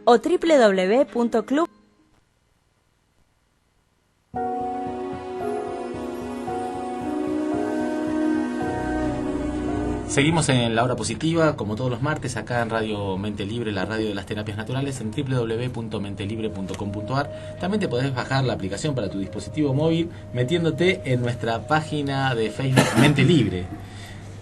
o www.club. Seguimos en La Hora Positiva, como todos los martes, acá en Radio Mente Libre, la radio de las terapias naturales, en www.mentelibre.com.ar. También te podés bajar la aplicación para tu dispositivo móvil metiéndote en nuestra página de Facebook Mente Libre.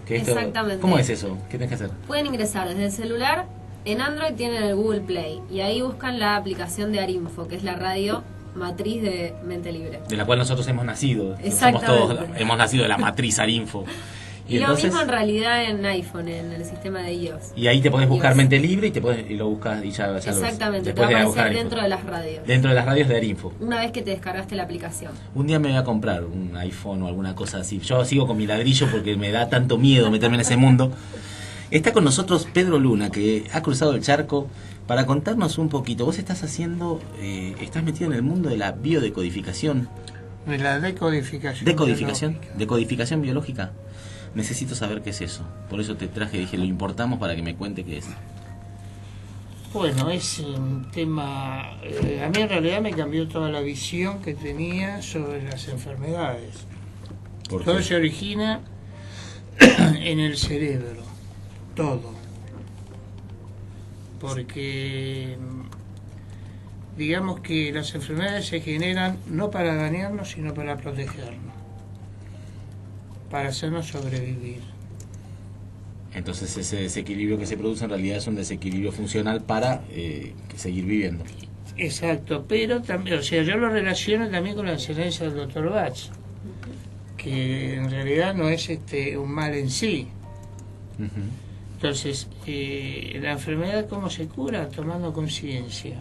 Exactamente. ¿Cómo es eso? ¿Qué tenés que hacer? Pueden ingresar desde el celular. En Android tienen el Google Play y ahí buscan la aplicación de Arinfo, que es la radio matriz de Mente Libre. De la cual nosotros hemos nacido. Exactamente. Somos todos, hemos nacido de la matriz Arinfo. Y entonces, lo mismo en realidad en iPhone, en el sistema de iOS. Y ahí te podés buscar Mente Libre y lo buscas y ya exactamente, lo te va a aparecer dentro de las radios. Dentro de las radios de Arinfo. Una vez que te descargaste la aplicación. Un día me voy a comprar un iPhone o alguna cosa así. Yo sigo con mi ladrillo porque me da tanto miedo meterme en ese mundo. Está con nosotros Pedro Luna, que ha cruzado el charco para contarnos un poquito. Vos estás estás metido en el mundo de la biodecodificación. De la decodificación. Decodificación biológica. Necesito saber qué es eso. Por eso te traje, dije, lo importamos para que me cuente qué es. Bueno, es un tema... a mí en realidad me cambió toda la visión que tenía sobre las enfermedades. Todo se origina en el cerebro. Todo. Porque digamos que las enfermedades se generan no para dañarnos, sino para protegernos. Para hacernos sobrevivir. Entonces ese desequilibrio que se produce en realidad es un desequilibrio funcional para seguir viviendo. Exacto, pero también, o sea, yo lo relaciono también con la enseñanza del Dr. Bach, que en realidad no es un mal en sí. Entonces, la enfermedad, ¿cómo se cura? Tomando conciencia.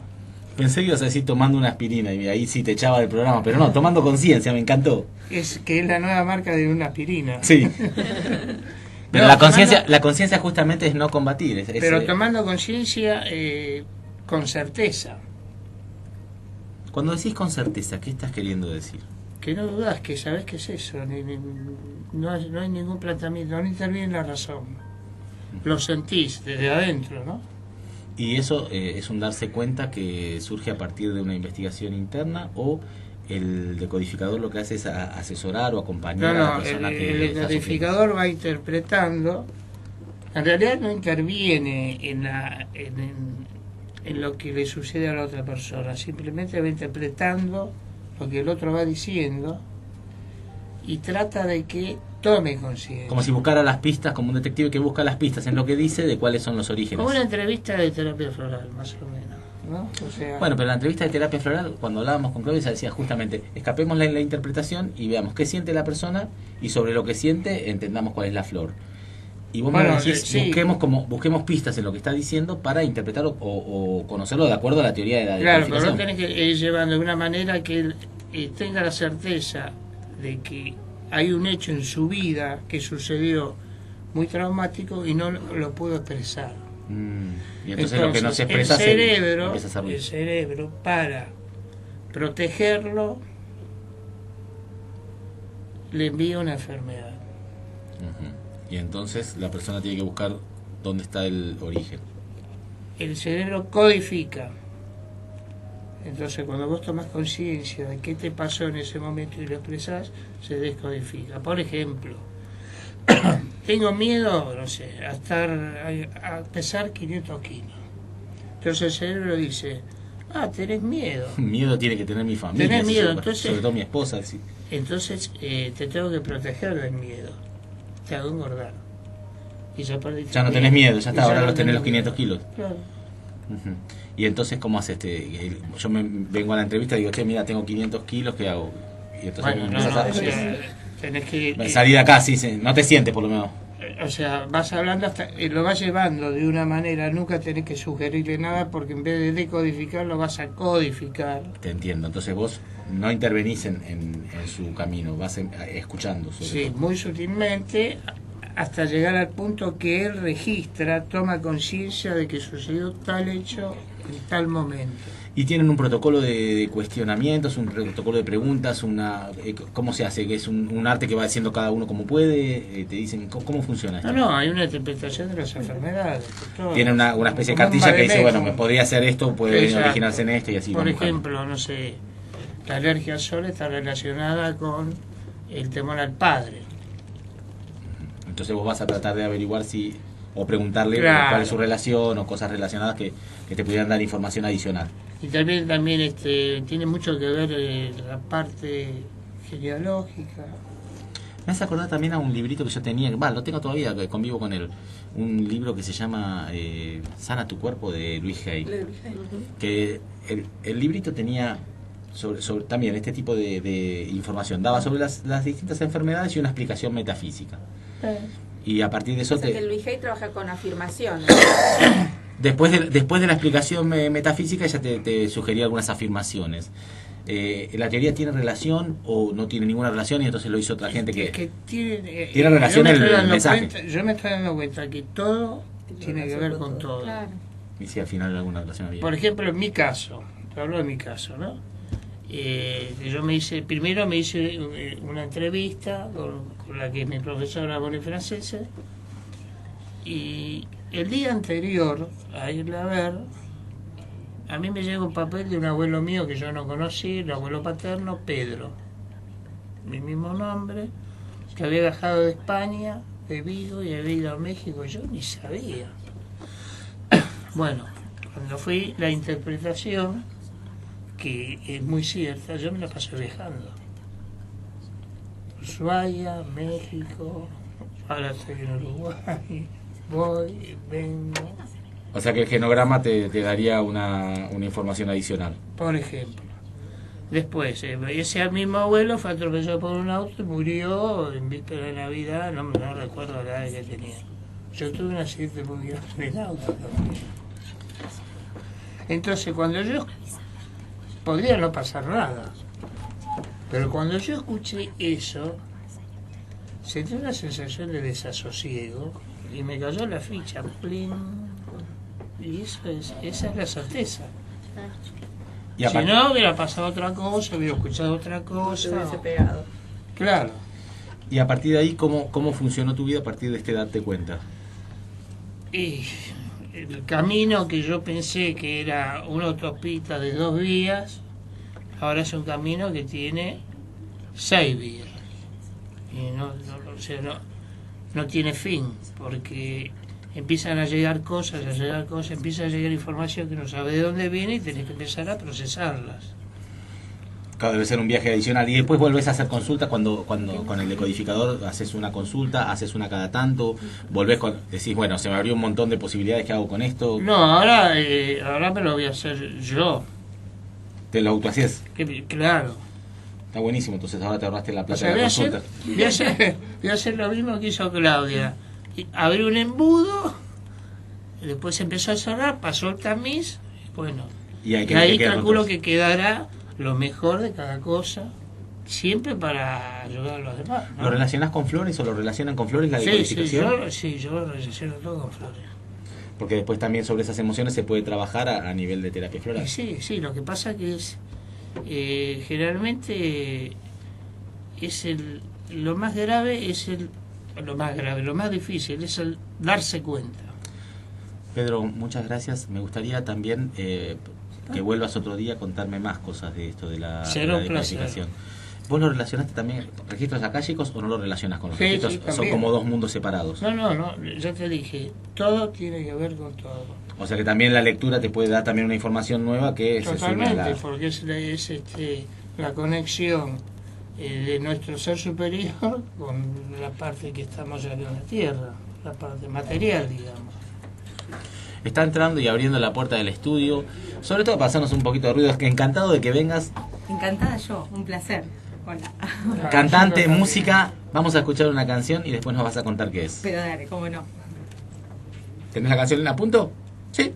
Pensé que ibas a decir tomando una aspirina y ahí sí te echaba del programa, pero no, tomando conciencia, me encantó. Es que es la nueva marca de una aspirina. Sí. Pero no, la conciencia justamente es no combatir. Pero tomando conciencia con certeza. Cuando decís con certeza, ¿qué estás queriendo decir? Que no dudas, que sabes qué es eso. No hay ningún planteamiento, no interviene la razón. Lo sentís desde adentro, ¿no? ¿Y eso es un darse cuenta que surge a partir de una investigación interna o el decodificador lo que hace es asesorar o acompañar a la persona que el decodificador va interpretando, en realidad no interviene en lo que le sucede a la otra persona, simplemente va interpretando lo que el otro va diciendo y trata de que tome conciencia. Como si buscara las pistas, como un detective que busca las pistas en lo que dice de cuáles son los orígenes. Como una entrevista de terapia floral, más o menos, ¿no? O sea, bueno, pero la entrevista de terapia floral, cuando hablábamos con Claudia, se decía justamente, escapemos la interpretación y veamos qué siente la persona y sobre lo que siente entendamos cuál es la flor. Y vos me decís, sí, busquemos pistas en lo que está diciendo para interpretar o conocerlo de acuerdo a la teoría de la decodificación. Claro, pero no tenés que ir llevando de una manera que él tenga la certeza de que hay un hecho en su vida que sucedió muy traumático y no lo pudo expresar. Y entonces lo que no se expresa el cerebro para protegerlo le envía una enfermedad. Y entonces la persona tiene que buscar dónde está el origen. El cerebro codifica. Entonces cuando vos tomás conciencia de qué te pasó en ese momento y lo expresás, se descodifica. Por ejemplo, tengo miedo, no sé, a pesar 500 kilos. Entonces el cerebro dice, tenés miedo. Miedo tiene que tener mi familia. Tenés miedo, entonces, sobre todo mi esposa. Sí. Entonces te tengo que proteger del miedo. Te hago engordar. Y ya no tenés miedo, ya está, ahora tenés los 500 kilos. Claro. Y entonces, ¿cómo haces? Yo vengo a la entrevista y digo, che, mira, tengo 500 kilos, ¿qué hago? Y entonces tenés que... salir de acá, sí, no te sientes por lo menos. O sea, vas hablando hasta... lo vas llevando de una manera, nunca tenés que sugerirle nada porque en vez de decodificar lo vas a codificar. Te entiendo, entonces vos no intervenís en su camino, vas escuchando. Sí, muy sutilmente, hasta llegar al punto que él registra, toma conciencia de que sucedió tal hecho en tal momento. Y tienen un protocolo de cuestionamientos, un protocolo de preguntas, ¿cómo se hace? ¿Que es un arte que va haciendo cada uno como puede? ¿Te dicen cómo funciona esto? No, hay una interpretación de las enfermedades. Tiene una especie de cartilla que dice, bueno, me podría hacer esto, puede originarse en esto y así. Por ejemplo, no sé, la alergia al sol está relacionada con el temor al padre. Entonces vos vas a tratar de averiguar o preguntarle cuál es su relación o cosas relacionadas que te pudieran dar información adicional. Y también tiene mucho que ver la parte genealógica. Me hace acordar también a un librito que yo tenía, lo tengo todavía, que convivo con él, un libro que se llama Sana tu cuerpo, de Luis Hay. Que el librito tenía sobre también este tipo de información, daba sobre las distintas enfermedades y una explicación metafísica. Y a partir de eso... que Luis Hay trabaja con afirmaciones. Después de la explicación metafísica ya te sugería algunas afirmaciones. ¿La teoría tiene relación o no tiene ninguna relación y entonces lo hizo otra gente que tiene relación el mensaje? Yo me estoy dando cuenta que todo tiene que ver con todo. Claro. Y si al final alguna relación había. Por ejemplo, en mi caso, te hablo de mi caso, ¿no? Primero me hice una entrevista con la que es mi profesora bonifrancesa, y el día anterior a irla a ver, a mí me llega un papel de un abuelo mío que yo no conocí, el abuelo paterno, Pedro, mi mismo nombre, que había viajado de España, de Vigo, y había ido a México, yo ni sabía. Bueno, cuando fui, la interpretación, que es muy cierta, yo me la pasé viajando. Ushuaia, México, ahora estoy en Uruguay, voy, vengo. O sea que el genograma te daría una información adicional. Por ejemplo. Después, ese mismo abuelo fue atropellado por un auto y murió en víspera de Navidad, no recuerdo la edad que tenía. Yo tuve un accidente muy grave en el auto también. Entonces, cuando yo... podría no pasar nada, pero cuando yo escuché eso, sentí una sensación de desasosiego y me cayó la ficha, plin, y esa es la certeza. Y si no, hubiera pasado otra cosa, hubiera escuchado otra cosa. Se hubiese pegado. Claro. Y a partir de ahí, ¿cómo funcionó tu vida a partir de darte cuenta? Y el camino que yo pensé que era una autopista de 2 vías, ahora es un camino que tiene 6 vías. Y no tiene fin, porque empiezan a llegar cosas, empieza a llegar información que no sabe de dónde viene y tenés que empezar a procesarlas. Claro, debe ser un viaje adicional. Y después volvés a hacer consulta cuando con el decodificador haces una consulta, haces una cada tanto, decís, bueno, se me abrió un montón de posibilidades, ¿qué hago con esto? No, ahora me lo voy a hacer yo. ¿Te lo autohacés? Claro. Está buenísimo, entonces ahora te ahorraste la plata, O sea, de la consulta. voy a hacer lo mismo que hizo Claudia. Abrí un embudo, después empezó a cerrar, pasó el tamiz, bueno, y ahí calculo que quedará lo mejor de cada cosa, siempre para ayudar a los demás, ¿no? ¿Lo relacionás con flores o lo relacionan con flores la decodificación? Yo lo relaciono todo con flores. Porque después también sobre esas emociones se puede trabajar a nivel de terapia floral. Sí, lo que pasa que es generalmente lo más difícil es el darse cuenta. Pedro, muchas gracias. Me gustaría también que vuelvas otro día a contarme más cosas de esto de la decodificación. ¿Vos lo relacionaste también registros acálicos o no lo relacionas con los registros? Son como dos mundos separados. No, ya te dije, todo tiene que ver con todo. O sea que también la lectura te puede dar también una información nueva que totalmente, porque es la conexión de nuestro ser superior con la parte que estamos aquí en la Tierra, la parte material, digamos. Está entrando y abriendo la puerta del estudio, sobre todo pasarnos un poquito de ruido. Es que encantado de que vengas. Encantada yo, un placer. Hola. Cantante, música, vamos a escuchar una canción y después nos vas a contar qué es. Pero dale, cómo no. ¿Tenés la canción a punto? Sí.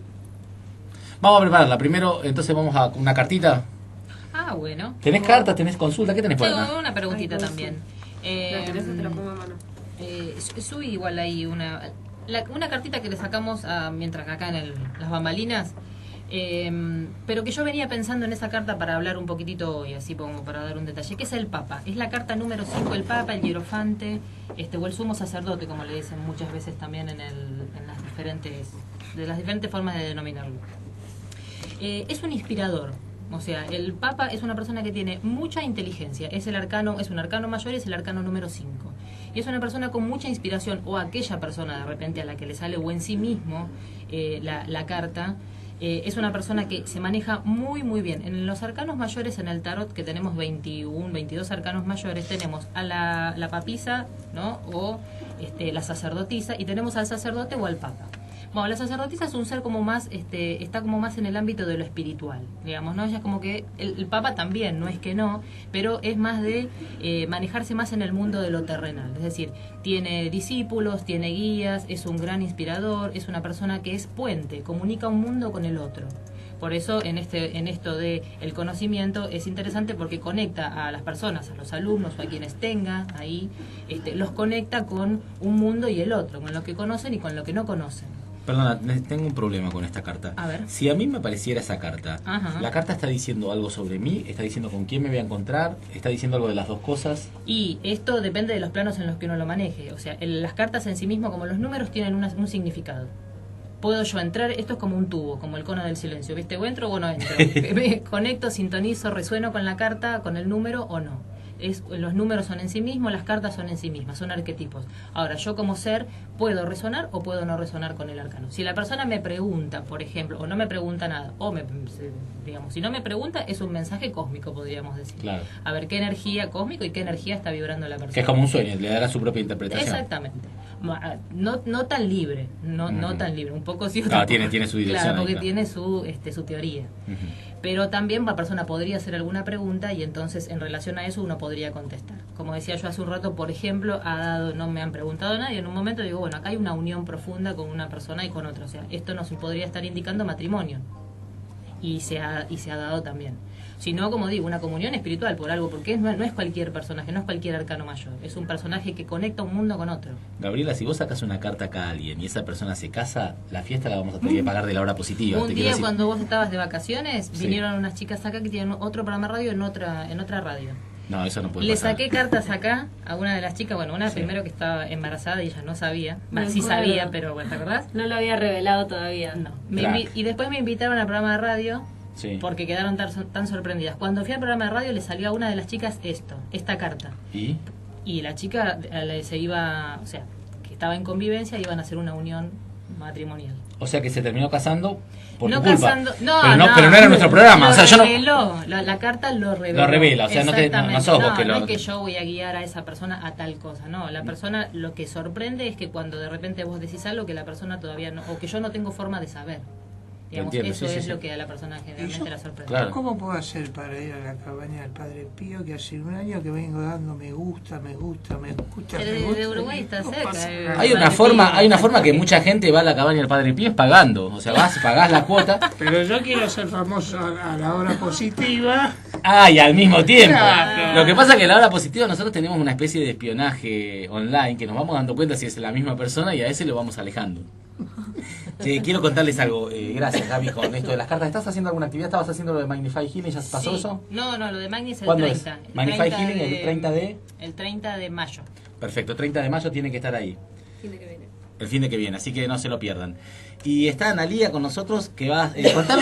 Vamos a prepararla. Primero, entonces vamos a una cartita. Ah, bueno. ¿Tenés cartas? ¿Tenés consulta? ¿Qué tenés por acá? Tengo una preguntita también. ¿La querés o te la pongo a mano? Subí igual ahí una cartita que le sacamos mientras acá en las bambalinas, pero que yo venía pensando en esa carta para hablar un poquitito hoy, así como para dar un detalle, que es el Papa. Es la carta número 5, el Papa, el hierofante, o el sumo sacerdote, como le dicen muchas veces también en las diferentes formas de denominarlo. Es un inspirador. O sea, el Papa es una persona que tiene mucha inteligencia, es un arcano mayor y es el arcano número 5. Y es una persona con mucha inspiración, o aquella persona de repente a la que le sale o en sí mismo la carta, es una persona que se maneja muy muy bien. En los arcanos mayores, en el tarot, que tenemos 21, 22 arcanos mayores, tenemos a la papisa, ¿no? O la sacerdotisa, y tenemos al sacerdote o al Papa. Bueno, la sacerdotisa es un ser como más, está como más en el ámbito de lo espiritual, digamos, ¿no? Ella es como que, el Papa también, no es que no, pero es más de manejarse más en el mundo de lo terrenal. Es decir, tiene discípulos, tiene guías, es un gran inspirador, es una persona que es puente, comunica un mundo con el otro. Por eso en esto de el conocimiento es interesante porque conecta a las personas, a los alumnos o a quienes tenga ahí, los conecta con un mundo y el otro, con lo que conocen y con lo que no conocen. Perdona, tengo un problema con esta carta. A ver. Si a mí me pareciera esa carta, Ajá. ¿la carta está diciendo algo sobre mí? ¿Está diciendo con quién me voy a encontrar? ¿Está diciendo algo de las dos cosas? Y esto depende de los planos en los que uno lo maneje. O sea, las cartas en sí mismo, como los números, tienen un significado. Puedo yo entrar, esto es como un tubo, como el cono del silencio, ¿viste? O entro o no entro. Me conecto, sintonizo, resueno con la carta, con el número o no. Los números son en sí mismos, las cartas son en sí mismas, son arquetipos. Ahora, yo como ser puedo resonar o puedo no resonar con el arcano. Si la persona me pregunta, por ejemplo, o no me pregunta nada, o digamos, si no me pregunta, es un mensaje cósmico, podríamos decir. Claro. A ver qué energía cósmico y qué energía está vibrando la persona. Que es como un sueño, le dará su propia interpretación. Exactamente. No tan libre, no tan libre, un poco sí. Tiene su dirección. Claro, porque ahí, tiene su teoría. Pero también la persona podría hacer alguna pregunta y entonces en relación a eso uno podría contestar. Como decía yo hace un rato, por ejemplo, no me han preguntado nadie, en un momento digo, bueno, acá hay una unión profunda con una persona y con otra. O sea, esto nos podría estar indicando matrimonio. Y se ha dado también. Sino, como digo, una comunión espiritual por algo, porque no es cualquier personaje, no es cualquier arcano mayor, es un personaje que conecta un mundo con otro. Gabriela, si vos sacas una carta acá a alguien y esa persona se casa, la fiesta la vamos a tener que pagar de la hora positiva. Un día cuando vos estabas de vacaciones, vinieron unas chicas acá que tienen otro programa de radio en otra radio. No, eso no puede Le pasar. saqué cartas acá a una de las chicas, bueno, una primero que estaba embarazada y ella no sabía, sí sabía, pero bueno, ¿te acordás? No lo había revelado todavía. No. Crack. Y después me invitaron al programa de radio. Sí. Porque quedaron tan sorprendidas. Cuando fui al programa de radio le salió a una de las chicas esta carta. Y la chica se iba, o sea, que estaba en convivencia, iban a hacer una unión matrimonial. O sea que se terminó casando por no tu culpa. Casando, pero no era nuestro programa. O sea, reveló, la carta lo reveló. Lo revela, o sea, no sos vos que no es que yo voy a guiar a esa persona a tal cosa, no. La persona, lo que sorprende es que cuando de repente vos decís algo que la persona todavía no, o que yo no tengo forma de saber. Digamos, entiendo, eso sí, es sí, lo que a la persona generalmente la sorprende. Claro. ¿Cómo puedo hacer para ir a la cabaña del Padre Pío, que hace un año que vengo dando me gusta? De Uruguay está cerca. Hay una forma que mucha gente va a la cabaña del Padre Pío es pagando. O sea, pagás la cuota. Pero yo quiero ser famoso a la hora positiva. Y al mismo tiempo. Claro. Lo que pasa es que a la hora positiva nosotros tenemos una especie de espionaje online que nos vamos dando cuenta si es la misma persona y a ese lo vamos alejando. Sí, quiero contarles algo. Gracias, Gaby, con esto de las cartas. ¿Estás haciendo alguna actividad? ¿Estabas haciendo lo de Magnify Healing? ¿Ya se pasó eso? No, lo de Magni es el ¿Cuándo 30. es? Magnify Healing el 30 de... El 30 de mayo. Perfecto, 30 de mayo tiene que estar ahí. Fin de que viene. El fin de que viene, así que no se lo pierdan. Y está Analía con nosotros, que va...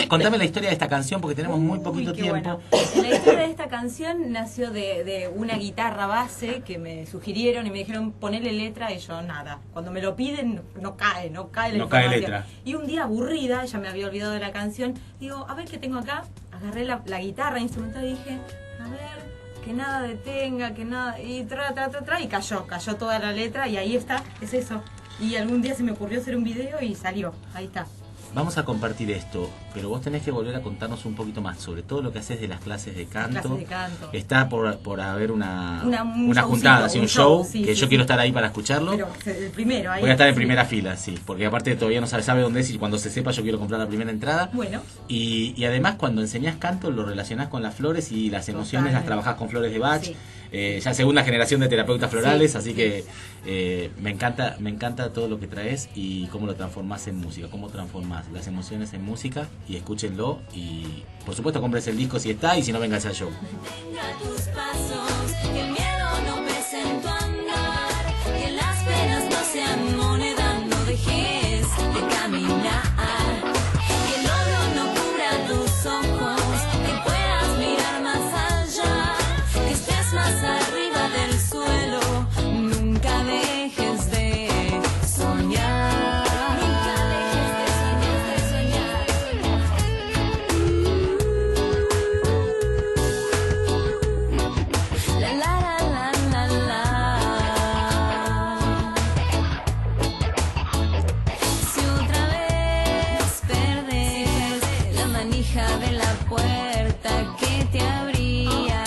contame la historia de esta canción, porque tenemos muy poquito Qué tiempo. bueno. La historia de esta canción nació de una guitarra base que me sugirieron y me dijeron ponerle letra y yo nada. Cuando me lo piden no cae la No información. cae letra. Y un día aburrida, ya me había olvidado de la canción, digo, a ver qué tengo acá. Agarré la guitarra instrumental y dije, a ver, que nada detenga, que nada... Y y cayó toda la letra y ahí está, es eso. Y algún día se me ocurrió hacer un video y salió, ahí está. Vamos a compartir esto, pero vos tenés que volver a contarnos un poquito más sobre todo lo que haces de las clases de canto. Clases de canto. Está por haber una Un juntada, showcito, un un show, show, sí, que sí, yo sí. quiero estar ahí para escucharlo. Pero el primero, ahí. Voy a estar en sí. primera fila, sí, porque aparte todavía no sabe dónde es y cuando se sepa yo quiero comprar la primera entrada. Bueno. Y además cuando enseñás canto lo relacionás con las flores y las emociones las Totalmente. trabajás con flores de Bach. Sí. Ya segunda generación de terapeutas florales, Sí, así sí. que me encanta todo lo que traes y cómo lo transformás en música, cómo transformás las emociones en música, y escúchenlo y por supuesto compres el disco si está y si no vengas al show. Detenga tus pasos, que el miedo no pese en tu andar, que las penas no sean moneda, no dejes de caminar, que el oro no cubra tus ojos, que puedas mirar más allá, que estés más arriba del suelo, nunca dejes de soñar. Nunca dejes de soñar. La la la la la la. Si otra vez perdes la manija de la puerta que te abría,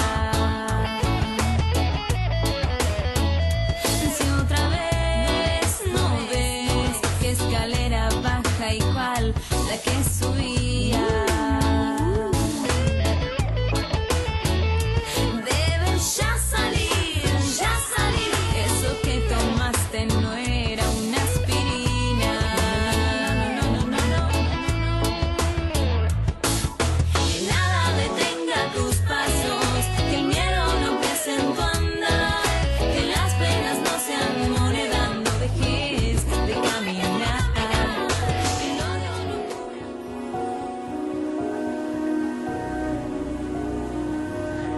si otra vez no ves qué escalera baja igual la que subía, debes ya salir, eso que tomaste no era una aspirina, que nada detenga tus pasos, que el miedo no pese en tu andar, que las penas no sean moneda, no dejes de caminar, el oro no.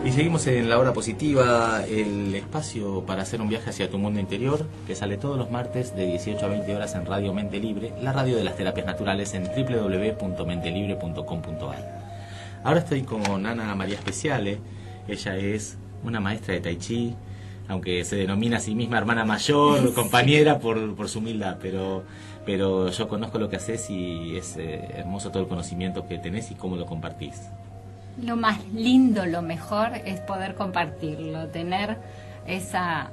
Y seguimos en La Hora Positiva, el espacio para hacer un viaje hacia tu mundo interior, que sale todos los martes de 18 a 20 horas en Radio Mente Libre, la radio de las terapias naturales, en www.mentelibre.com.ar. Ahora estoy con Ana María Speciale. Ella es una maestra de Tai Chi, aunque se denomina a sí misma hermana mayor, compañera por su humildad, pero yo conozco lo que haces y es hermoso todo el conocimiento que tenés y cómo lo compartís. Lo más lindo, lo mejor es poder compartirlo, tener esa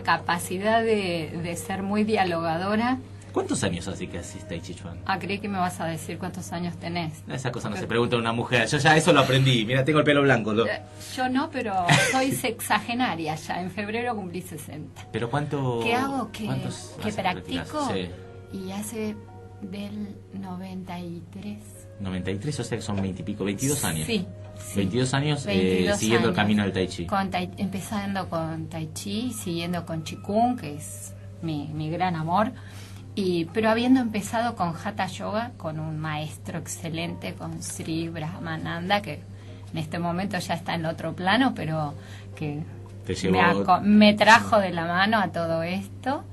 capacidad de ser muy dialogadora. ¿Cuántos años hace que haces Tai Chi Chuan? Creí que me vas a decir cuántos años tenés. Esa cosa no se pregunta a una mujer. Yo ya eso lo aprendí. Mira, tengo el pelo blanco. Yo no, pero soy sexagenaria ya. En febrero cumplí 60. ¿Pero cuánto? ¿Qué hago? ¿Que hace practico? Sí. Y hace del 93. 93, o sea que son 20 y pico, 22 años. Sí. 22 años 22 siguiendo el años. camino del Tai Chi. Empezando con Tai Chi, siguiendo con Qigong, que es mi gran amor. Pero habiendo empezado con Hatha Yoga, con un maestro excelente, con Sri Brahmananda, que en este momento ya está en otro plano, pero que me trajo de la mano a todo esto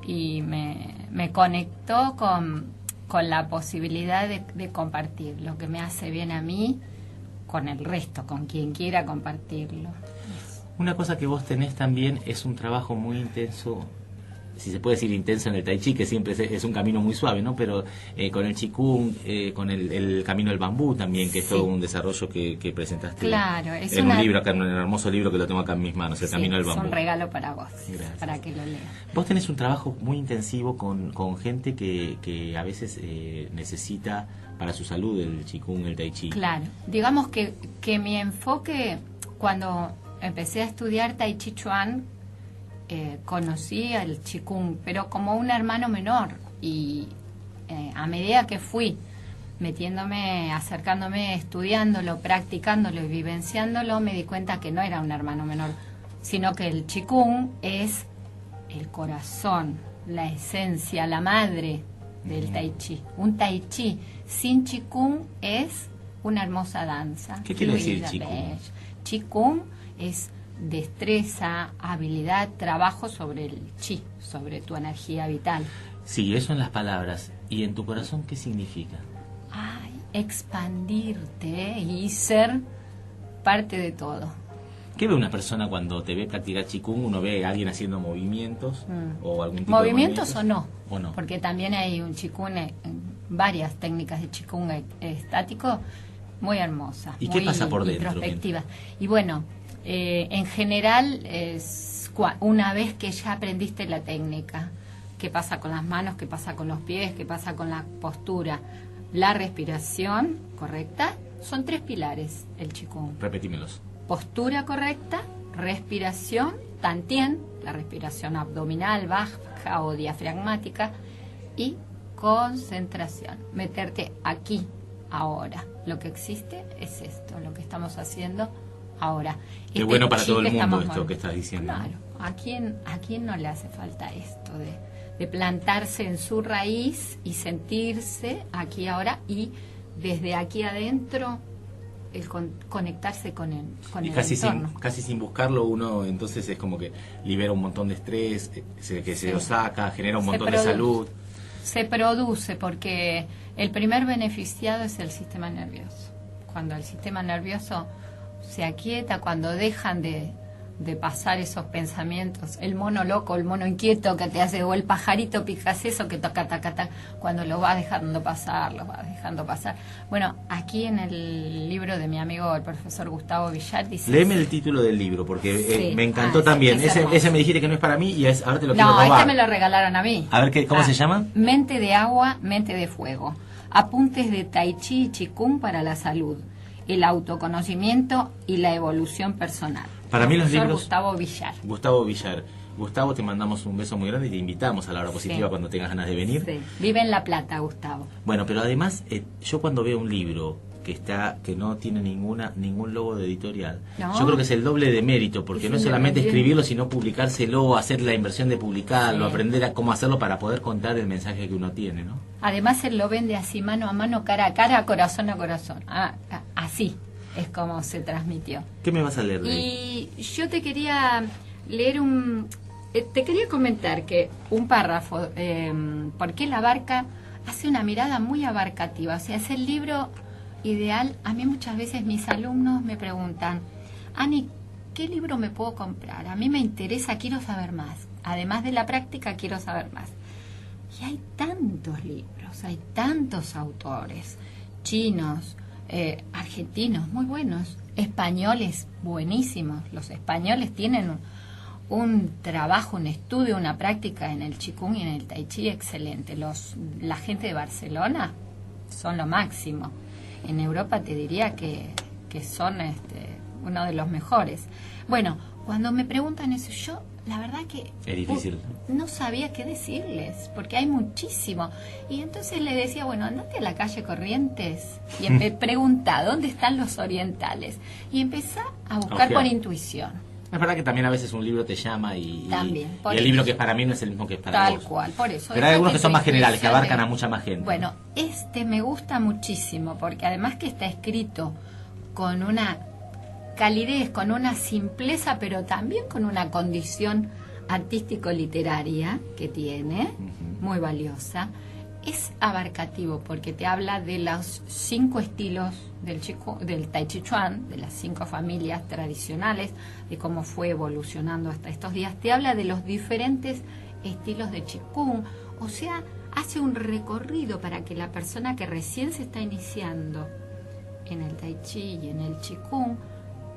y me conectó con la posibilidad de compartir lo que me hace bien a mí con el resto, con quien quiera compartirlo. Una cosa que vos tenés también es un trabajo muy intenso, si se puede decir intenso en el Tai Chi, que siempre es un camino muy suave, ¿no? Pero con el Qigong, con el camino del bambú también, que es todo un desarrollo que presentaste. Claro, en un libro, acá, en un hermoso libro que lo tengo acá en mis manos, el camino del bambú. Es un regalo para vos, gracias, para que lo leas. Vos tenés un trabajo muy intensivo con gente que a veces necesita para su salud el Qigong, el Tai Chi. Claro, digamos que mi enfoque, cuando empecé a estudiar Tai Chi Chuan, conocí al Qigong, pero como un hermano menor, y a medida que fui metiéndome, acercándome, estudiándolo, practicándolo y vivenciándolo, me di cuenta que no era un hermano menor, sino que el Qigong es el corazón, la esencia, la madre del Tai Chi. Un Tai Chi sin Qigong es una hermosa danza. ¿Qué quiere decir Qigong? Qigong es destreza, habilidad, trabajo sobre el chi, sobre tu energía vital. Sí, eso en las palabras. ¿Y en tu corazón qué significa? Expandirte y ser parte de todo. ¿Qué ve una persona cuando te ve practicar Qigong? ¿Uno ve a alguien haciendo movimientos o algún tipo ¿Movimientos de o no? ¿O no? Porque también hay un Qigong varias técnicas de Qigong estático muy hermosas. ¿Y qué muy pasa por dentro? introspectivas. Y bueno, en general, una vez que ya aprendiste la técnica, qué pasa con las manos, qué pasa con los pies, qué pasa con la postura, la respiración correcta, son 3 pilares el Qigong. Repetímelos. Postura correcta, respiración, tantien, la respiración abdominal, baja o diafragmática, y concentración, meterte aquí, ahora. Lo que existe es esto, lo que estamos haciendo ahora. Qué bueno para todo el mundo estamos esto que estás diciendo. Claro, ¿a quién no le hace falta esto de plantarse en su raíz y sentirse aquí ahora y desde aquí adentro el conectarse con el entorno? Casi sin buscarlo uno entonces es como que libera un montón de estrés, se lo saca, genera un montón de salud. Se produce porque el primer beneficiado es el sistema nervioso. Cuando el sistema nervioso se aquieta, cuando dejan de pasar esos pensamientos, el mono loco, el mono inquieto que te hace, o el pajarito picaceso que toca, cuando lo vas dejando pasar. Bueno, aquí en el libro de mi amigo el profesor Gustavo Villar dice... Léeme el título del libro, porque sí, me encantó también. Ese me dijiste que no es para mí y ahora te lo quiero robar. No, me lo regalaron a mí. A ver, ¿cómo se llama? Mente de agua, mente de fuego. Apuntes de Tai Chi y Qigong para la salud, el autoconocimiento y la evolución personal. Para mí los libros... Gustavo Villar. Gustavo, te mandamos un beso muy grande y te invitamos a la hora positiva cuando tengas ganas de venir. Sí. Vive en La Plata, Gustavo. Bueno, pero además, yo cuando veo un libro que no tiene ningún logo de editorial, yo creo que es el doble de mérito, porque no es solamente escribirlo, sino publicárselo, hacer la inversión de publicarlo, aprender a cómo hacerlo para poder contar el mensaje que uno tiene, ¿no? Además, él lo vende así, mano a mano, cara a cara, corazón a corazón. Así es como se transmitió. ¿Qué me vas a leer de ahí? Y yo te quería leer te quería comentar que un párrafo, porque él abarca, hace una mirada muy abarcativa, o sea, es el libro ideal. A mí muchas veces mis alumnos me preguntan, Ani, ¿qué libro me puedo comprar? A mí me interesa, quiero saber más. Además de la práctica, quiero saber más. Y hay tantos libros, hay tantos autores, chinos, argentinos, muy buenos, españoles, buenísimos. Los españoles tienen un trabajo, un estudio, una práctica en el Qigong y en el Tai Chi excelente. La gente de Barcelona son lo máximo. En Europa te diría que son uno de los mejores. Bueno, cuando me preguntan eso, yo la verdad que es difícil. No sabía qué decirles, porque hay muchísimo. Y entonces le decía, bueno, andate a la calle Corrientes y pregunta, ¿dónde están los orientales? Y empezá a buscar por intuición. Es verdad que también a veces un libro te llama y el libro que es para mí no es el mismo que es para vos. Tal cual, por eso. Pero hay algunos que son más generales, que abarcan a mucha más gente. Bueno, me gusta muchísimo, porque además que está escrito con una calidez, con una simpleza, pero también con una condición artístico-literaria que tiene, muy valiosa. Es abarcativo porque te habla de los 5 estilos del Tai Chi Chuan, de las 5 familias tradicionales, de cómo fue evolucionando hasta estos días. Te habla de los diferentes estilos de Qigong, o sea, hace un recorrido para que la persona que recién se está iniciando en el Tai Chi y en el Qigong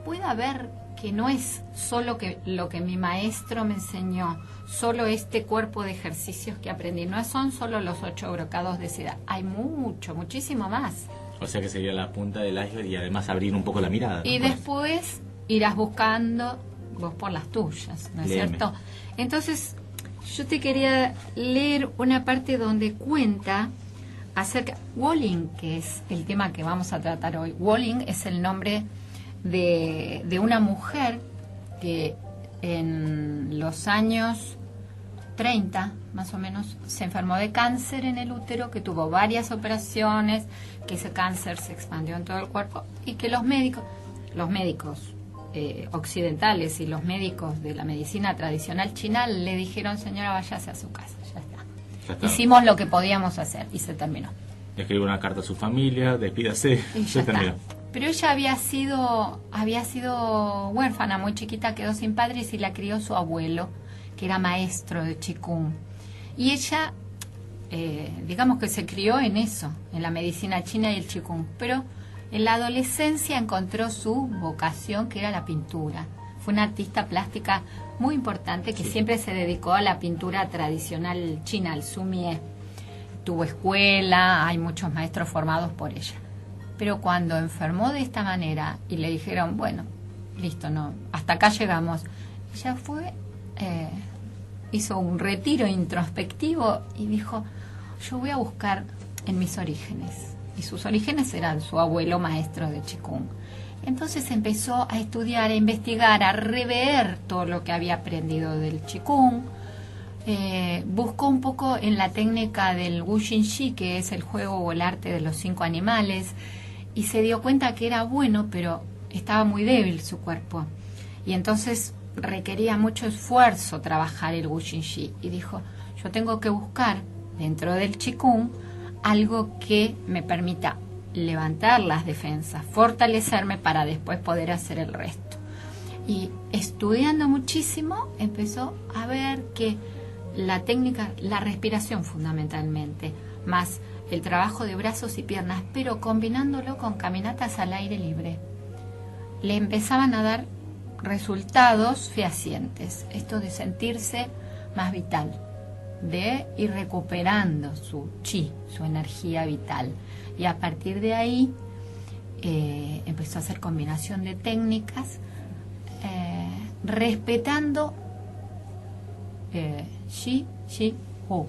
pueda ver que no es solo lo que mi maestro me enseñó, solo este cuerpo de ejercicios que aprendí, no son solo los 8 brocados de seda, hay muchísimo más. O sea que sería la punta del iceberg y además abrir un poco la mirada, ¿no? Y después irás buscando vos por las tuyas, ¿no es cierto? Entonces, yo te quería leer una parte donde cuenta acerca Wolin, que es el tema que vamos a tratar hoy. Wolin es el nombre de una mujer que en los años 30, más o menos, se enfermó de cáncer en el útero, que tuvo varias operaciones, que ese cáncer se expandió en todo el cuerpo y que los médicos occidentales y los médicos de la medicina tradicional china le dijeron, señora, váyase a su casa, ya está. Hicimos lo que podíamos hacer y se terminó. Escribió una carta a su familia, despídase, se terminó. Pero ella había sido huérfana, muy chiquita, quedó sin padres y la crió su abuelo, que era maestro de Qigong. Y ella digamos que se crió en eso, en la medicina china y el Qigong, pero en la adolescencia encontró su vocación, que era la pintura. Fue una artista plástica muy importante que siempre se dedicó a la pintura tradicional china, al sumie. Tuvo escuela, hay muchos maestros formados por ella. Pero cuando enfermó de esta manera y le dijeron, bueno, listo, no, hasta acá llegamos, ella fue, hizo un retiro introspectivo y dijo, yo voy a buscar en mis orígenes. Y sus orígenes eran su abuelo maestro de Qigong. Entonces empezó a estudiar, a investigar, a rever todo lo que había aprendido del Qigong. Buscó un poco en la técnica del Wu Xin Shi, que es el juego o el arte de los 5 animales, y se dio cuenta que era bueno, pero estaba muy débil su cuerpo. Y entonces requería mucho esfuerzo trabajar el Wu Xin Shi. Y dijo, yo tengo que buscar dentro del Qigong algo que me permita levantar las defensas, fortalecerme para después poder hacer el resto. Y estudiando muchísimo empezó a ver que la técnica, la respiración fundamentalmente, más el trabajo de brazos y piernas, pero combinándolo con caminatas al aire libre, le empezaban a dar resultados fehacientes. Esto de sentirse más vital, de ir recuperando su chi, su energía vital. Y a partir de ahí empezó a hacer combinación de técnicas, respetando Shi, Shi, Hu.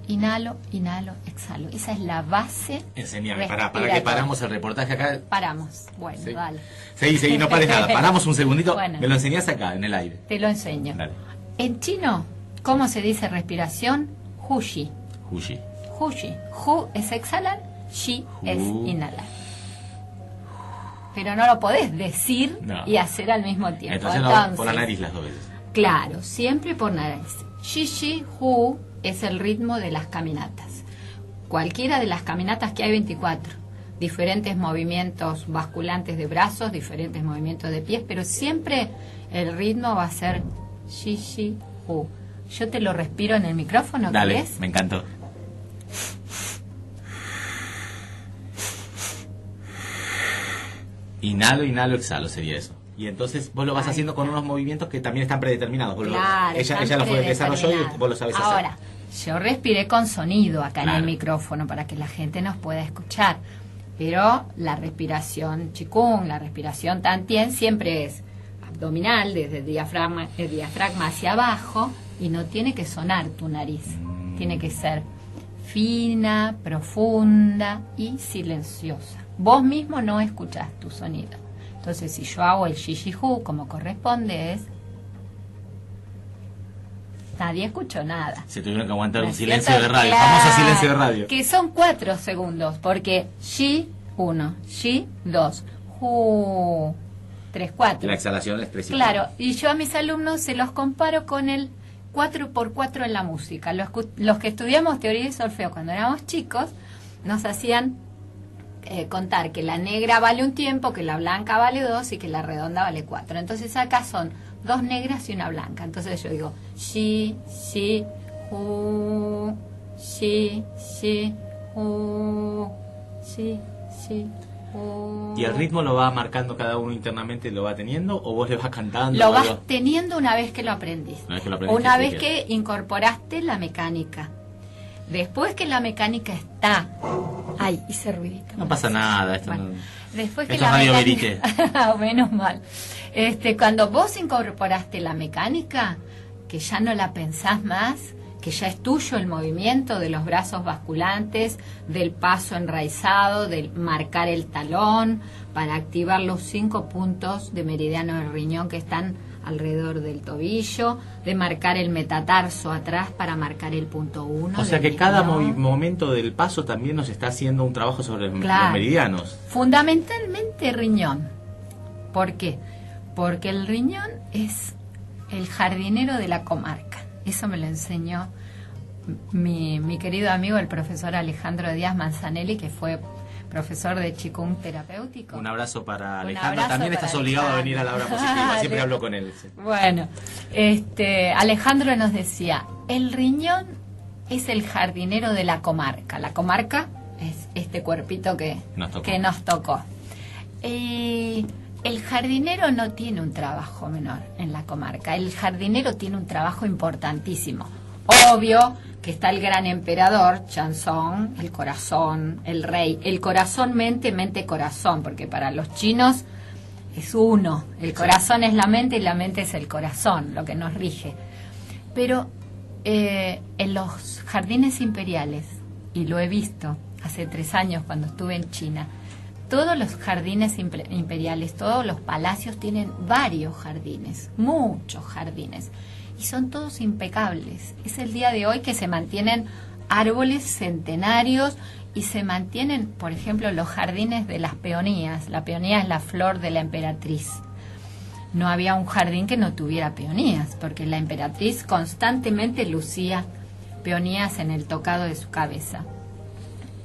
Inhalo, inhalo, exhalo. Esa es la base. Enseñame, para que paramos el reportaje acá. Paramos, bueno, sí. dale. Seguí, no pares nada. Paramos un segundito. Bueno. Me lo enseñás acá, en el aire. Te lo enseño. Dale. En chino, ¿cómo se dice respiración? Hu-shi. Hu-shi. Hu-shi. Hu es exhalar, Shi es inhalar. Pero no lo podés decir y hacer al mismo tiempo. Entonces no, por la nariz las dos veces. Claro, siempre por nariz. Shi, Shi, Hu es el ritmo de las caminatas. Cualquiera de las caminatas, que hay 24. Diferentes movimientos basculantes de brazos, diferentes movimientos de pies, pero siempre el ritmo va a ser Shi, Shi, Hu. Yo te lo respiro en el micrófono. Dale, ¿querés? me encantó. Inhalo, inhalo, exhalo, sería eso. Y entonces vos lo vas haciendo con unos movimientos que también están predeterminados. Claro, ella lo fue desarrolló y vos lo sabés hacer. Ahora, yo respiré con sonido acá Claro. en el micrófono para que la gente nos pueda escuchar. Pero la respiración Qigong, la respiración Tantien siempre es abdominal, desde el diafragma hacia abajo, y no tiene que sonar tu nariz. Tiene que ser fina, profunda y silenciosa. Vos mismo no escuchás tu sonido. Entonces, si yo hago el Shi-Shi-Hu como corresponde, es... Nadie escuchó nada. Se tuvieron que aguantar un ¿No es silencio cierto? de radio, Claro, famoso silencio de radio. que son 4 segundos, porque Shi, 1, Shi, 2, Hu, 3, 4. La exhalación es precisa. Claro, y yo a mis alumnos se los comparo con el 4x4 en la música. Los que estudiamos teoría y solfeo cuando éramos chicos, nos hacían contar que la negra vale un tiempo, que la blanca vale 2 y que la redonda vale 4. Entonces acá son 2 negras y una blanca. Entonces yo digo Shi, Shi, Hu, Shi, Shi, Hu, Shi, Shi, Hu. ¿Y el ritmo lo va marcando cada uno internamente, lo va teniendo, o vos le vas cantando? Lo o vas algo? teniendo una vez que lo aprendiste. Una vez que lo aprendiste, Una sí, vez que incorporaste la mecánica. Después que la mecánica está... Ay, hice ruidito. No pasa nada. Esto Bueno, no... después que Esto la es Radio mecánica... Menos mal. Cuando vos incorporaste la mecánica, que ya no la pensás más, que ya es tuyo el movimiento de los brazos basculantes, del paso enraizado, del marcar el talón, para activar los 5 puntos de meridiano del riñón que están alrededor del tobillo, de marcar el metatarso atrás para marcar el punto 1. O sea que cada momento del paso también nos está haciendo un trabajo sobre los meridianos. Fundamentalmente riñón. ¿Por qué? Porque el riñón es el jardinero de la comarca. Eso me lo enseñó mi querido amigo, el profesor Alejandro Díaz Manzanelli, que fue profesor de Qigong terapéutico. Un abrazo para Un Alejandro. abrazo También para estás obligado a venir a la hora positiva. Siempre Ale. hablo con él. Sí. Bueno, Alejandro nos decía, el riñón es el jardinero de la comarca. La comarca es este cuerpito que nos tocó. El jardinero no tiene un trabajo menor en la comarca. El jardinero tiene un trabajo importantísimo. Obvio que está el gran emperador, Chanzón, el corazón, el rey. El corazón, mente, mente, corazón, porque para los chinos es uno. El corazón es la mente y la mente es el corazón, lo que nos rige. Pero en los jardines imperiales, y lo he visto hace 3 años cuando estuve en China, todos los jardines imperiales, todos los palacios tienen varios jardines, muchos jardines, y son todos impecables. Es el día de hoy que se mantienen árboles centenarios y se mantienen, por ejemplo, los jardines de las peonías. La peonía es la flor de la emperatriz. No había un jardín que no tuviera peonías, porque la emperatriz constantemente lucía peonías en el tocado de su cabeza.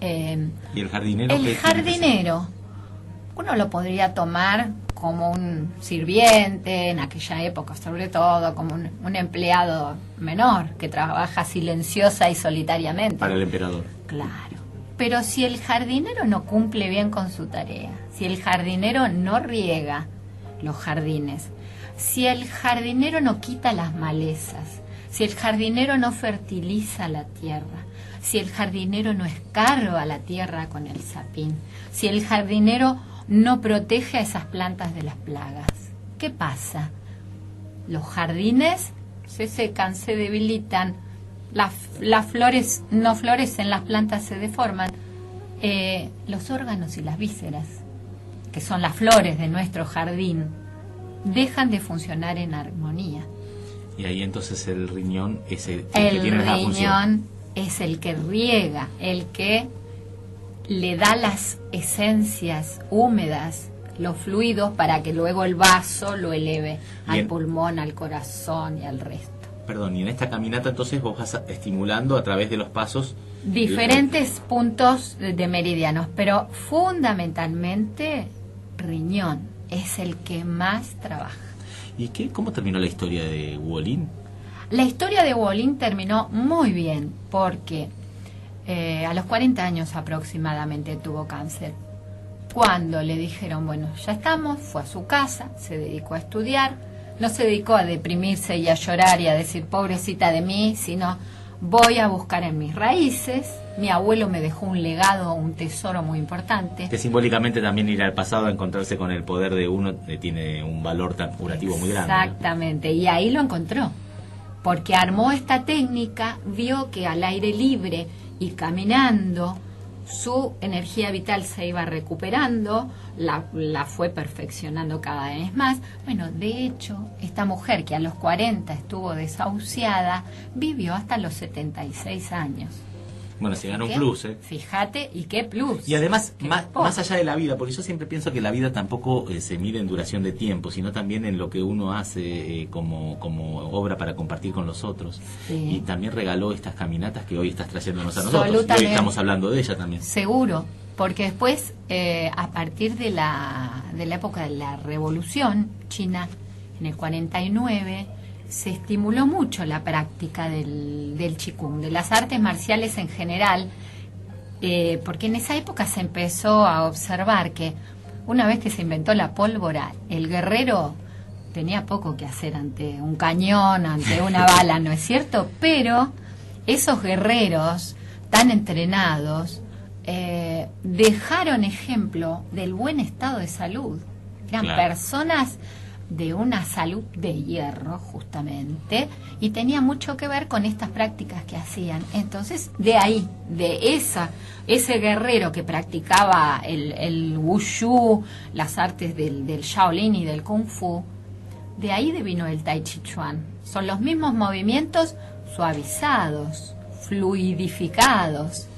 ¿Y el jardinero? El jardinero, uno lo podría tomar como un sirviente en aquella época, sobre todo como un empleado menor que trabaja silenciosa y solitariamente. Para el emperador. Claro. Pero si el jardinero no cumple bien con su tarea, si el jardinero no riega los jardines, si el jardinero no quita las malezas, si el jardinero no fertiliza la tierra, si el jardinero no escarba la tierra con el sapín, si el jardinero no protege a esas plantas de las plagas, ¿qué pasa? Los jardines se secan, se debilitan, las flores no florecen, las plantas se deforman, los órganos y las vísceras, que son las flores de nuestro jardín, dejan de funcionar en armonía. Y ahí entonces el riñón es el que tiene la función. El riñón es el que riega, el que le da las esencias húmedas, los fluidos, para que luego el vaso lo eleve al pulmón, al corazón y al resto. Perdón, y en esta caminata entonces vos vas estimulando a través de los pasos diferentes puntos de meridianos, pero fundamentalmente riñón es el que más trabaja. ¿Y cómo terminó la historia de Wolin? La historia de Wolin terminó muy bien, porque a los 40 años aproximadamente tuvo cáncer. Cuando le dijeron, bueno, ya estamos, fue a su casa, se dedicó a estudiar, no se dedicó a deprimirse y a llorar y a decir, pobrecita de mí, sino voy a buscar en mis raíces. Mi abuelo me dejó un legado, un tesoro muy importante. Que simbólicamente también ir al pasado a encontrarse con el poder de uno tiene un valor tan curativo muy grande. Exactamente, ¿no? Y ahí lo encontró, porque armó esta técnica, vio que al aire libre y caminando su energía vital se iba recuperando, la fue perfeccionando cada vez más. Bueno, de hecho, esta mujer que a los 40 estuvo desahuciada, vivió hasta los 76 años. Bueno, se ganó un plus, ¿eh? Fíjate, ¿y qué plus? Y además, más allá de la vida, porque yo siempre pienso que la vida tampoco se mide en duración de tiempo, sino también en lo que uno hace como obra para compartir con los otros. Sí. Y también regaló estas caminatas que hoy estás trayéndonos a nosotros. Y hoy estamos hablando de ella también. Seguro, porque después, a partir de la época de la Revolución China, en el 49... se estimuló mucho la práctica del Qigong, de las artes marciales en general, porque en esa época se empezó a observar que una vez que se inventó la pólvora, el guerrero tenía poco que hacer ante un cañón, ante una bala, ¿no es cierto? Pero esos guerreros tan entrenados dejaron ejemplo del buen estado de salud. Eran personas de una salud de hierro, justamente, y tenía mucho que ver con estas prácticas que hacían. Entonces, de ahí, de ese guerrero que practicaba el wushu, las artes del Shaolin y del Kung Fu, de ahí devino el Tai Chi Chuan. Son los mismos movimientos suavizados, fluidificados,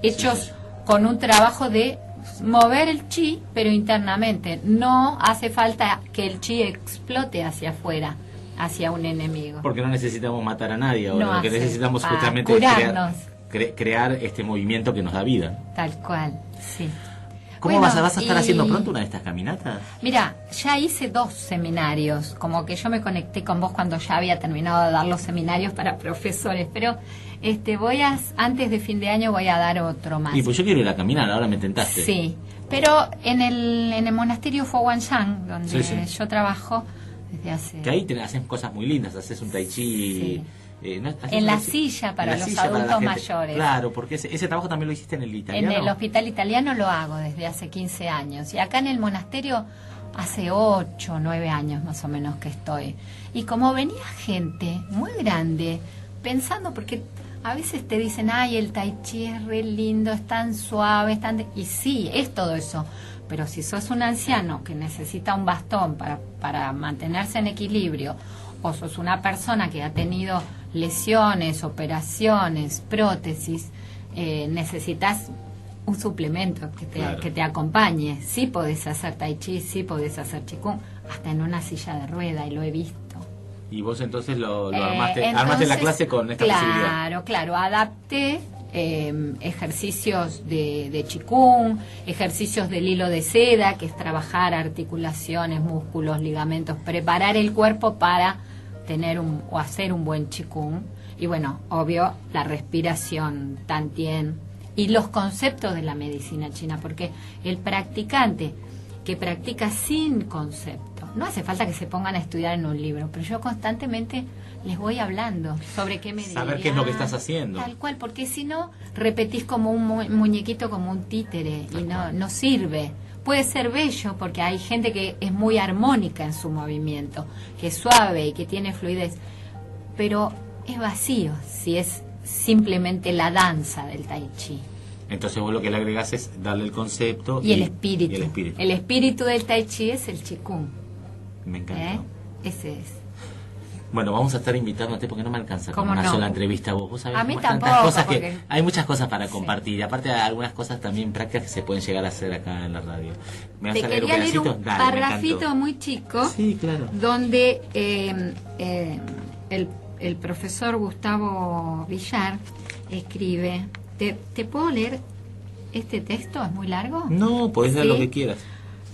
hechos con un trabajo de mover el chi, pero internamente. No hace falta que el chi explote hacia afuera, hacia un enemigo. Porque no necesitamos matar a nadie ahora. No lo que necesitamos justamente es crear este movimiento que nos da vida. Tal cual, sí. ¿Cómo vas a estar haciendo pronto una de estas caminatas? Mira, ya hice 2 seminarios, como que yo me conecté con vos cuando ya había terminado de dar los seminarios para profesores, pero Antes de fin de año voy a dar otro más. Y pues yo quiero ir a caminar, ahora me tentaste. Sí, pero en el monasterio Foguanshan, donde yo trabajo desde hace... Que ahí hacen cosas muy lindas, haces un tai chi... Sí. En la silla para los adultos mayores. Claro, porque ese trabajo también lo hiciste en el italiano. En el hospital italiano lo hago desde hace 15 años. Y acá en el monasterio hace 8 o 9 años más o menos que estoy. Y como venía gente muy grande, pensando, porque a veces te dicen, ay, el tai chi es re lindo, es tan suave, y sí, es todo eso. Pero si sos un anciano que necesita un bastón para mantenerse en equilibrio, o sos una persona que ha tenido lesiones, operaciones, prótesis, necesitas un suplemento que te acompañe. Sí podés hacer tai chi, sí podés hacer qigong, hasta en una silla de rueda, y lo he visto. Y vos entonces lo armaste la clase con esta posibilidad. Claro, adapté ejercicios de qigong, ejercicios del hilo de seda, que es trabajar articulaciones, músculos, ligamentos, preparar el cuerpo para tener o hacer un buen qigong. Y bueno, obvio, la respiración, tantien, y los conceptos de la medicina china, porque el practicante que practica sin concepto, no hace falta que se pongan a estudiar en un libro, pero yo constantemente les voy hablando sobre qué medicina. Saber qué es lo que estás haciendo. Tal cual, porque si no, repetís como un muñequito, como un títere, y no sirve. Puede ser bello porque hay gente que es muy armónica en su movimiento, que es suave y que tiene fluidez, pero es vacío si es simplemente la danza del tai chi. Entonces vos lo que le agregás es darle el concepto y el espíritu. El espíritu del tai chi es el qigong. Me encanta. Ese es. Bueno, vamos a estar invitándote porque no me alcanza con una sola entrevista. Vos sabés, a mí tantas tampoco, cosas que hay muchas cosas para compartir. Y aparte hay algunas cosas también prácticas que se pueden llegar a hacer acá en la radio. ¿Me vas Te a leer quería leer un Dale, parrafito muy chico. Sí, claro. Donde el profesor Gustavo Villar escribe. ¿Te puedo leer este texto? ¿Es muy largo? No, podés leer lo que quieras.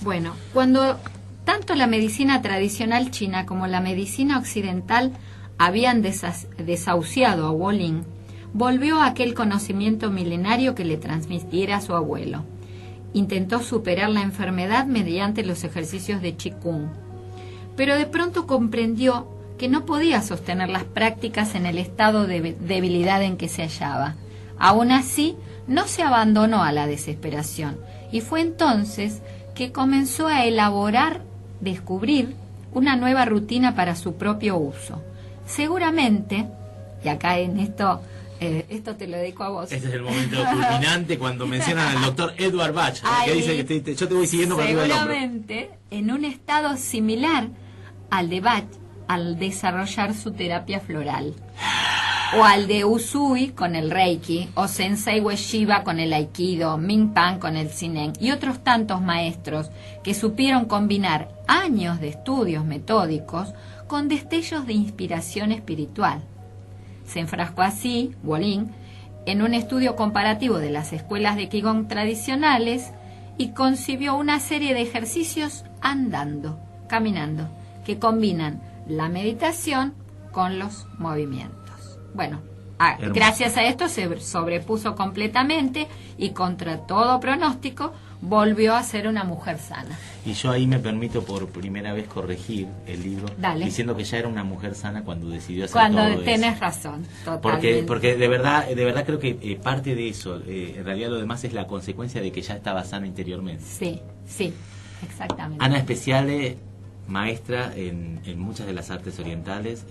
Bueno, cuando tanto la medicina tradicional china como la medicina occidental habían desahuciado a Wolin, volvió a aquel conocimiento milenario que le transmitiera a su abuelo. Intentó superar la enfermedad mediante los ejercicios de qigong, pero de pronto comprendió que no podía sostener las prácticas en el estado de debilidad en que se hallaba. Aún así, no se abandonó a la desesperación, y fue entonces que comenzó a descubrir una nueva rutina para su propio uso. Seguramente, y acá en esto te lo dedico a vos. Este es el momento culminante cuando mencionan al doctor Edward Bach, que dice que yo te voy siguiendo para arriba del hombro. Seguramente, en un estado similar al de Bach, al desarrollar su terapia floral, o al de Usui con el Reiki, o Sensei Ueshiba con el Aikido, Ming Pan con el Shinen, y otros tantos maestros que supieron combinar años de estudios metódicos con destellos de inspiración espiritual. Se enfrascó así, Wolin, en un estudio comparativo de las escuelas de Qigong tradicionales y concibió una serie de ejercicios caminando, que combinan la meditación con los movimientos. Bueno, gracias a esto se sobrepuso completamente y contra todo pronóstico volvió a ser una mujer sana. Y yo ahí me permito por primera vez corregir el libro, diciendo que ya era una mujer sana cuando decidió hacer todo eso. Tenés razón, totalmente. Porque de verdad creo que parte de eso, en realidad lo demás es la consecuencia de que ya estaba sana interiormente. Sí, exactamente. Ana Speciale, maestra en muchas de las artes orientales,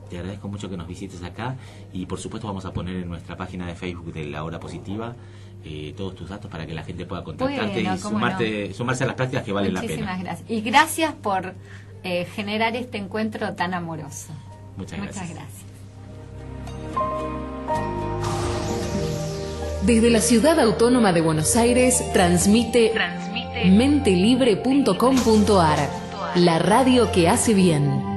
te agradezco mucho que nos visites acá y por supuesto vamos a poner en nuestra página de Facebook de La Hora Positiva todos tus datos para que la gente pueda contactarte y sumarse a las prácticas que valen la pena. Muchísimas gracias. Y gracias por generar este encuentro tan amoroso. Muchas gracias. Desde la Ciudad Autónoma de Buenos Aires transmite mentelibre.com.ar, la radio que hace bien.